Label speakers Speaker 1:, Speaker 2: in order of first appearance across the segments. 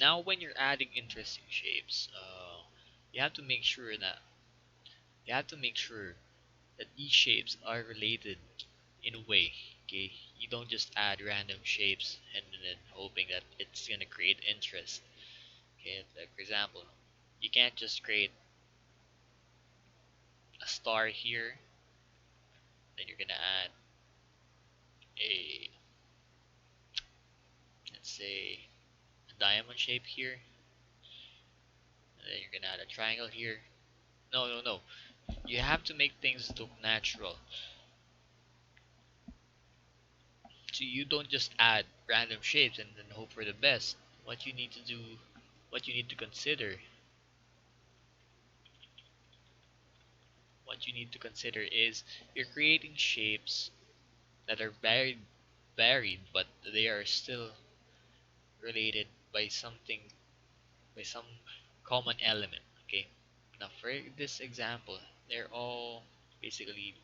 Speaker 1: Now, when you're adding interesting shapes, you have to make sure that you have to make sure that these shapes are related in a way. Okay, you don't just add random shapes and then hoping that it's gonna create interest. Okay, like for example, you can't just create a star here, then you're gonna add a, let's say, a diamond shape here, and then you're gonna add a triangle here. No, no, no. You have to make things look natural. So you don't just add random shapes and then hope for the best. What you need to do, what you need to consider, what you need to consider is you're creating shapes that are varied, but they are still related by something, by some common element. Okay. Now for this example, they're all basically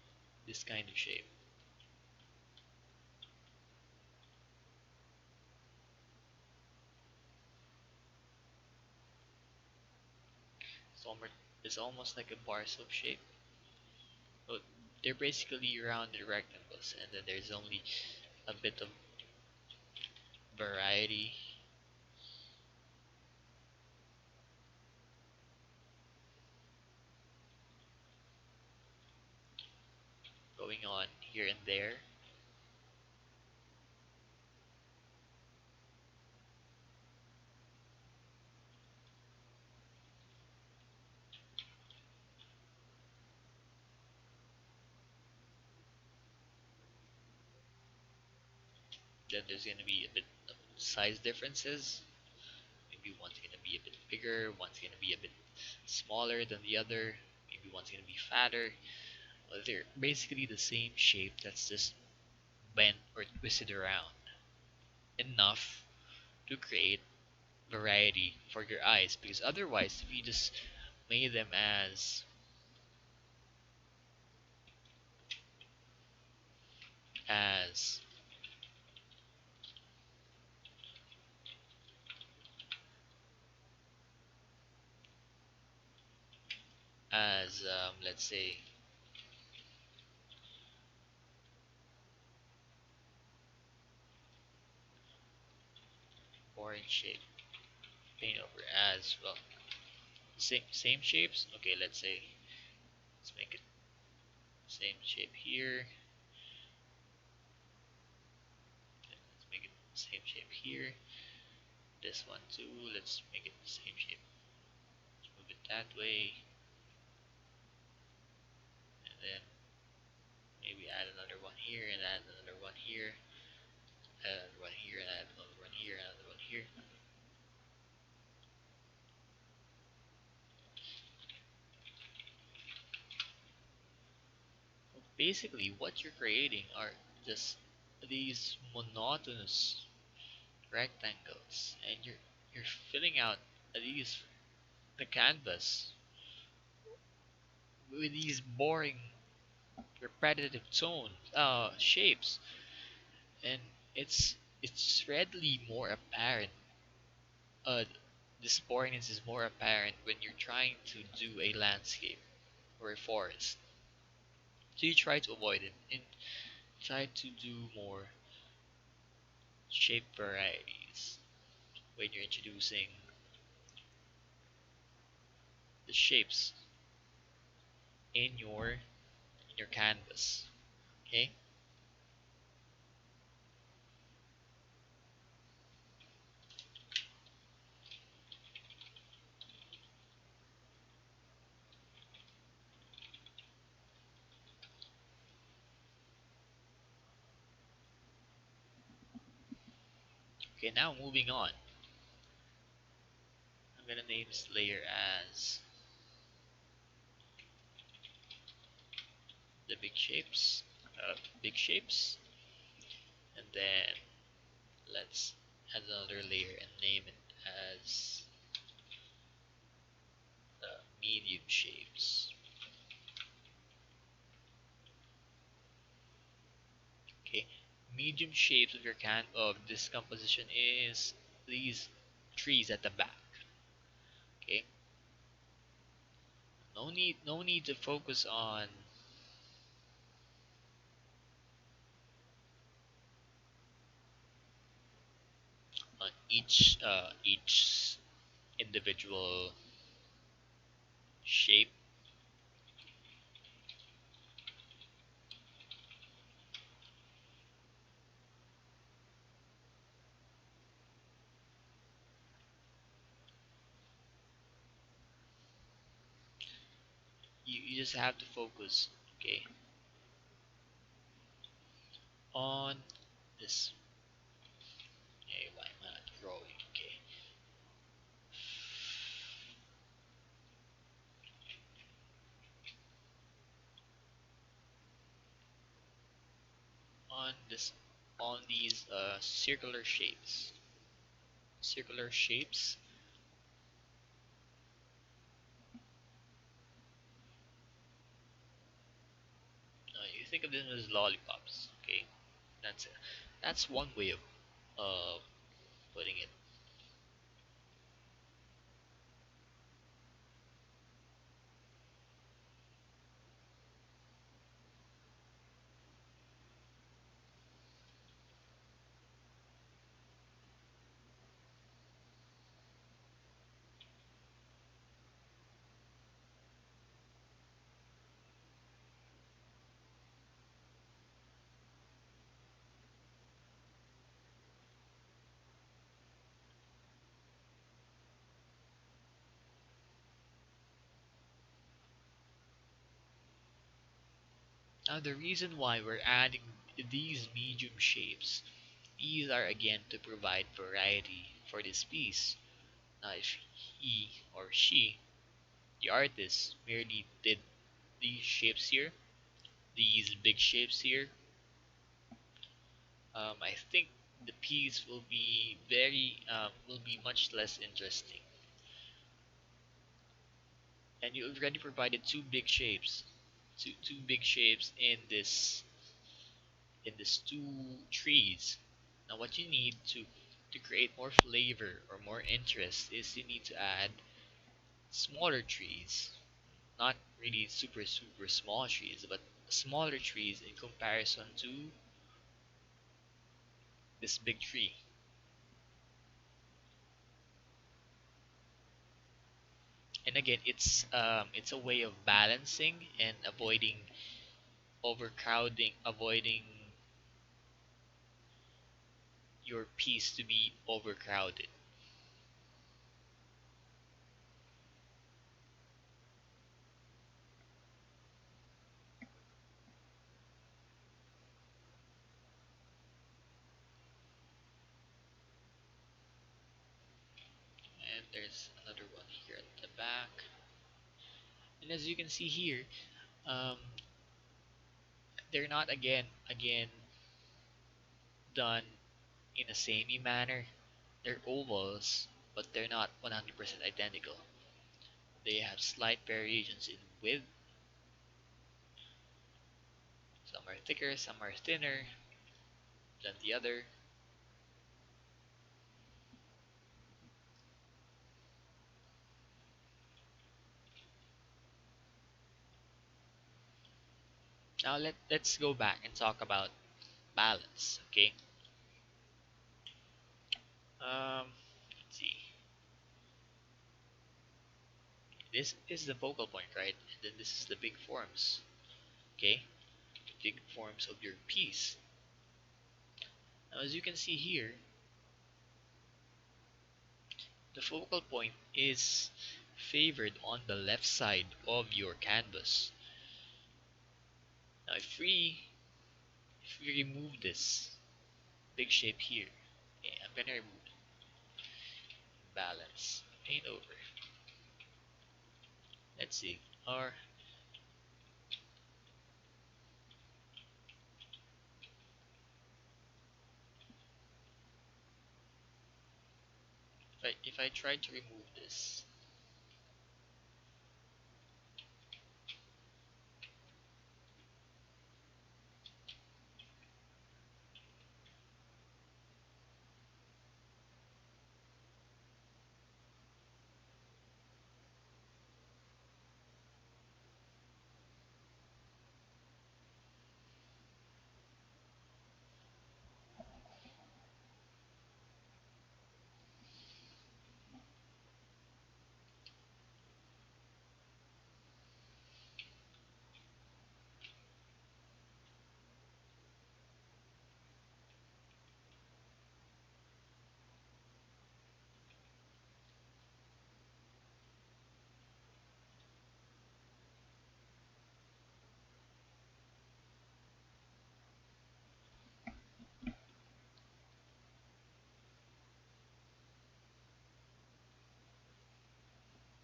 Speaker 1: this kind of shape. It's almost, it's almost like a bar soap shape. But they're basically rounded rectangles, and then there's only a bit of variety going on here and there. Then there's gonna be a bit of size differences. Maybe one's gonna be a bit bigger, one's gonna be a bit smaller than the other. Maybe one's gonna be fatter. Well, they're basically the same shape that's just bent or twisted around enough to create variety for your eyes. Because otherwise, if you just made them as let's say boring shape, paint over as well. Same shapes. Okay, let's say let's make it same shape here. Let's make it same shape here. This one too. Let's make it the same shape. Let's move it that way, and then maybe add another one here and add another one here, add another one here and add another one here, and another one here. Basically, what you're creating are just these monotonous rectangles, and you're filling out these the canvas with these boring repetitive tone shapes, and it's readily more apparent. uh this boringness is more apparent when you're trying to do a landscape or a forest, so you try to avoid it and try to do more shape varieties when you're introducing the shapes in your canvas. Okay. Okay, now moving on, I'm gonna name this layer as the big shapes, and then let's add another layer and name it as medium shapes. Okay, medium shapes of your can of this composition is these trees at the back. Okay, no need to focus on each individual shape. You just have to focus, okay, on this. Hey, why am I not growing? Okay, on this, on these circular shapes. You think of them as lollipops. Okay, that's it. That's one way of uh, putting it. Now the reason why we're adding these medium shapes, these are again to provide variety for this piece. Now if he or she, the artist, merely did these shapes here, these big shapes here, I think the piece will be much less interesting. And you already provided two big shapes in this two trees. Now what you need to create more flavor or more interest is you need to add smaller trees, not really super small trees, but smaller trees in comparison to this big tree. And again, it's a way of balancing and avoiding overcrowding, avoiding your piece to be overcrowded. And there's another one here at the back. And as you can see here, um, they're not again done in a samey manner. They're ovals, but they're not 100% identical. They have slight variations in width. Some are thicker, some are thinner than the other. Now let's go back and talk about balance. Okay. Let's see. This is the focal point, right? And then this is the big forms. Okay, the big forms of your piece. Now, as you can see here, the focal point is favored on the left side of your canvas. Now, if we remove this big shape here, okay, I'm gonna remove it. Balance, paint over. Let's see. Or if I try to remove this,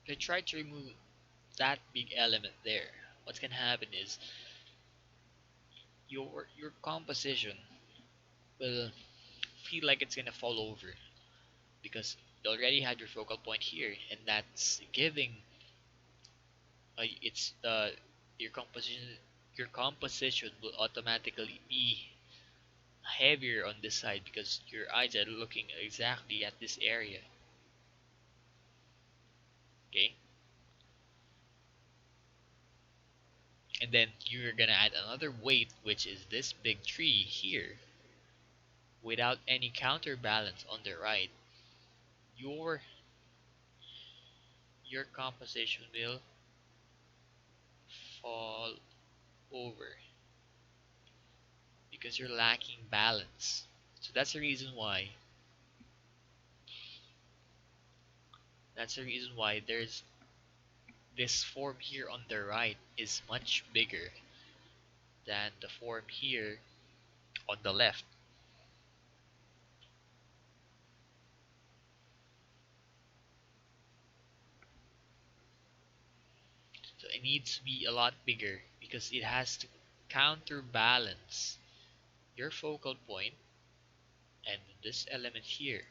Speaker 1: If I try to remove that big element there, what's gonna happen is your composition will feel like it's gonna fall over because you already had your focal point here, and that's giving it's your composition will automatically be heavier on this side because your eyes are looking exactly at this area. Okay, and then you're gonna add another weight, which is this big tree here, without any counterbalance on the right. Your your composition will fall over because you're lacking balance. So that's the reason why there's this form here on the right is much bigger than the form here on the left. So it needs to be a lot bigger because it has to counterbalance your focal point and this element here.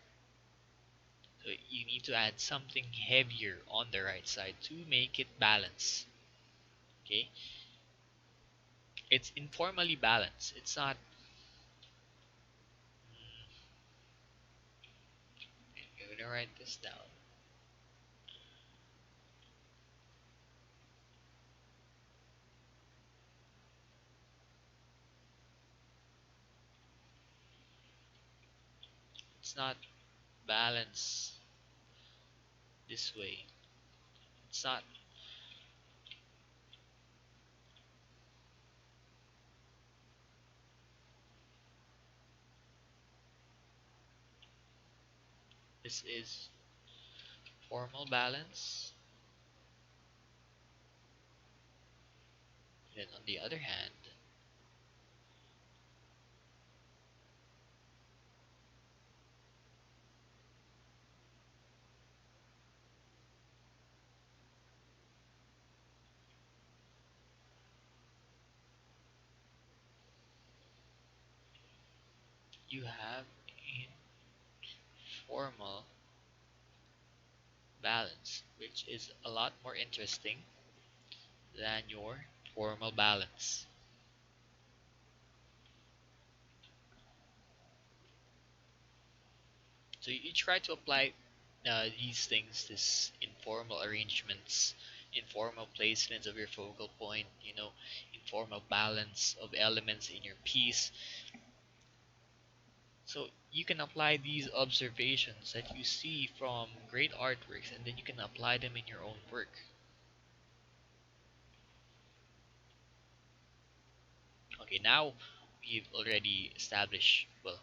Speaker 1: So you need to add something heavier on the right side to make it balance. Okay, it's informally balanced. It's not. I'm gonna write this down. It's not balanced this way. It's not. This is formal balance. Then on the other hand, you have informal balance, which is a lot more interesting than your formal balance. So you try to apply these things, this informal arrangements, informal placements of your focal point, informal balance of elements in your piece. So you can apply these observations that you see from great artworks and then you can apply them in your own work. Okay, now we've already established, well,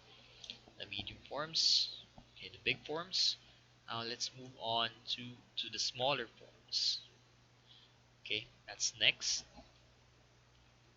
Speaker 1: the medium forms, okay, the big forms. Now let's move on to the smaller forms. Okay, that's next.